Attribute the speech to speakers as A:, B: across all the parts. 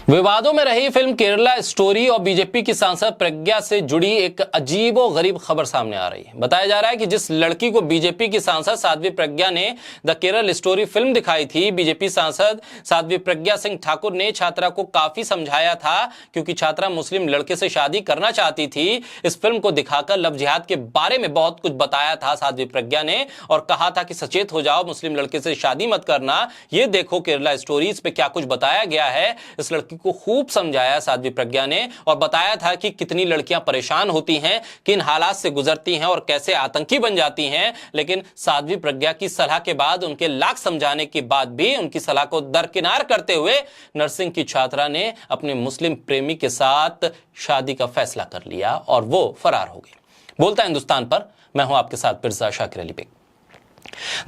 A: विवादों में रही फिल्म केरला स्टोरी और बीजेपी की सांसद प्रज्ञा से जुड़ी एक अजीबोगरीब खबर सामने आ रही है। बताया जा रहा है कि जिस लड़की को बीजेपी की सांसद साध्वी प्रज्ञा ने द केरल स्टोरी फिल्म दिखाई थी, बीजेपी सांसद साध्वी प्रज्ञा सिंह ठाकुर ने छात्रा को काफी समझाया था, क्योंकि छात्रा मुस्लिम लड़के से शादी करना चाहती थी। इस फिल्म को दिखाकर लव जिहाद के बारे में बहुत कुछ बताया था साध्वी प्रज्ञा ने, और कहा था कि सचेत हो जाओ, मुस्लिम लड़के से शादी मत करना। ये देखो केरला स्टोरी, इस पे क्या कुछ बताया गया है। इस लड़की को खूब समझाया साध्वी प्रज्ञा ने और बताया था कि कितनी लड़कियां परेशान होती हैं, किन हालात से गुजरती हैं और कैसे आतंकी बन जाती हैं। लेकिन साध्वी प्रज्ञा की सलाह के बाद, उनके लाख समझाने के बाद भी, उनकी सलाह को दरकिनार करते हुए नर्सिंग की छात्रा ने अपने मुस्लिम प्रेमी के साथ शादी का फैसला कर लिया और वो फरार हो गई। बोलता हिंदुस्तान पर मैं हूं आपके साथ Pirja Shakir Ali Beg.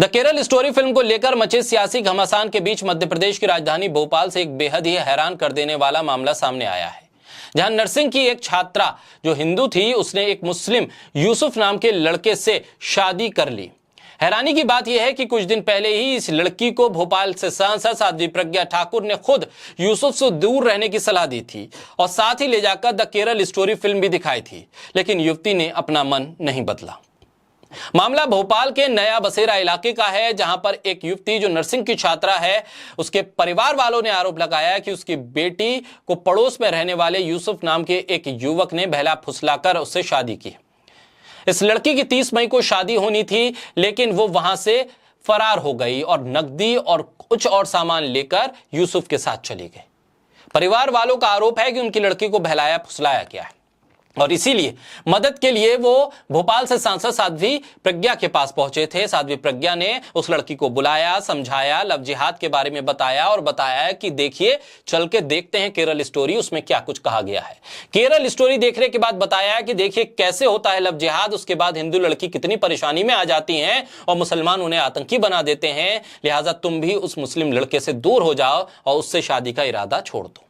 A: The Kerala story film को लेकर मचे सियासी घमासान के बीच मध्य प्रदेश की राजधानी भोपाल से एक बेहद ही हैरान कर देने वाला मामला सामने आया है, जहां नर्सिंग की एक छात्रा जो हिंदू थी, उसने एक मुस्लिम यूसुफ नाम के लड़के से शादी कर ली। हैरानी की बात यह है कि कुछ दिन पहले ही इस लड़की को भोपाल से सांसद साध्वी प्रज्ञा ठाकुर ने खुद यूसुफ से दूर रहने की सलाह दी थी और साथ ही ले जाकर द केरल स्टोरी फिल्म भी दिखाई थी, लेकिन युवती ने अपना मन नहीं बदला। मामला भोपाल के नया बसेरा इलाके का है, जहां पर एक युवती जो नर्सिंग की छात्रा है, उसके परिवार वालों ने आरोप लगाया कि उसकी बेटी को पड़ोस में रहने वाले यूसुफ नाम के एक युवक ने बहला फुसलाकर उससे शादी की। इस लड़की की 30 मई को शादी होनी थी, लेकिन वो वहां से फरार हो गई और नकदी और कुछ और सामान लेकर यूसुफ के साथ चली गई। परिवार वालों का आरोप है कि उनकी लड़की को बहलाया फुसलाया गया है और इसीलिए मदद के लिए वो भोपाल से सांसद साध्वी प्रज्ञा के पास पहुंचे थे। साध्वी प्रज्ञा ने उस लड़की को बुलाया, समझाया, लव जिहाद के बारे में बताया और बताया कि देखिए, चल के देखते हैं केरल स्टोरी, उसमें क्या कुछ कहा गया है। केरल स्टोरी देखने के बाद बताया कि देखिए कैसे होता है लव जिहाद, उसके बाद हिंदू लड़की कितनी परेशानी में आ जाती हैं और मुसलमान उन्हें आतंकी बना देते हैं। लिहाजा तुम भी उस मुस्लिम लड़के से दूर हो जाओ और उससे शादी का इरादा छोड़ दो।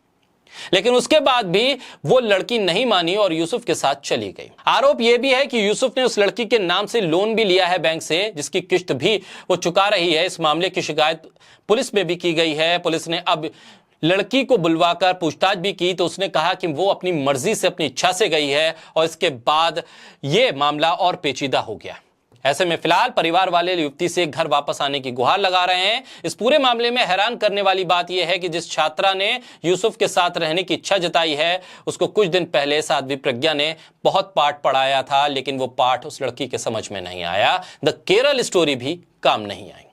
A: लेकिन उसके बाद भी वो लड़की नहीं मानी और यूसुफ के साथ चली गई। आरोप यह भी है कि यूसुफ ने उस लड़की के नाम से लोन भी लिया है बैंक से, जिसकी किस्त भी वो चुका रही है। इस मामले की शिकायत पुलिस में भी की गई है। पुलिस ने अब लड़की को बुलवाकर पूछताछ भी की, तो उसने कहा कि वो अपनी मर्जी से, अपनी इच्छा से गई है और इसके बाद ये मामला और पेचीदा हो गया। ऐसे में फिलहाल परिवार वाले युवती से घर वापस आने की गुहार लगा रहे हैं। इस पूरे मामले में हैरान करने वाली बात यह है कि जिस छात्रा ने यूसुफ के साथ रहने की इच्छा जताई है, उसको कुछ दिन पहले साध्वी प्रज्ञा ने बहुत पाठ पढ़ाया था, लेकिन वो पाठ उस लड़की के समझ में नहीं आया। द केरल स्टोरी भी काम नहीं आई।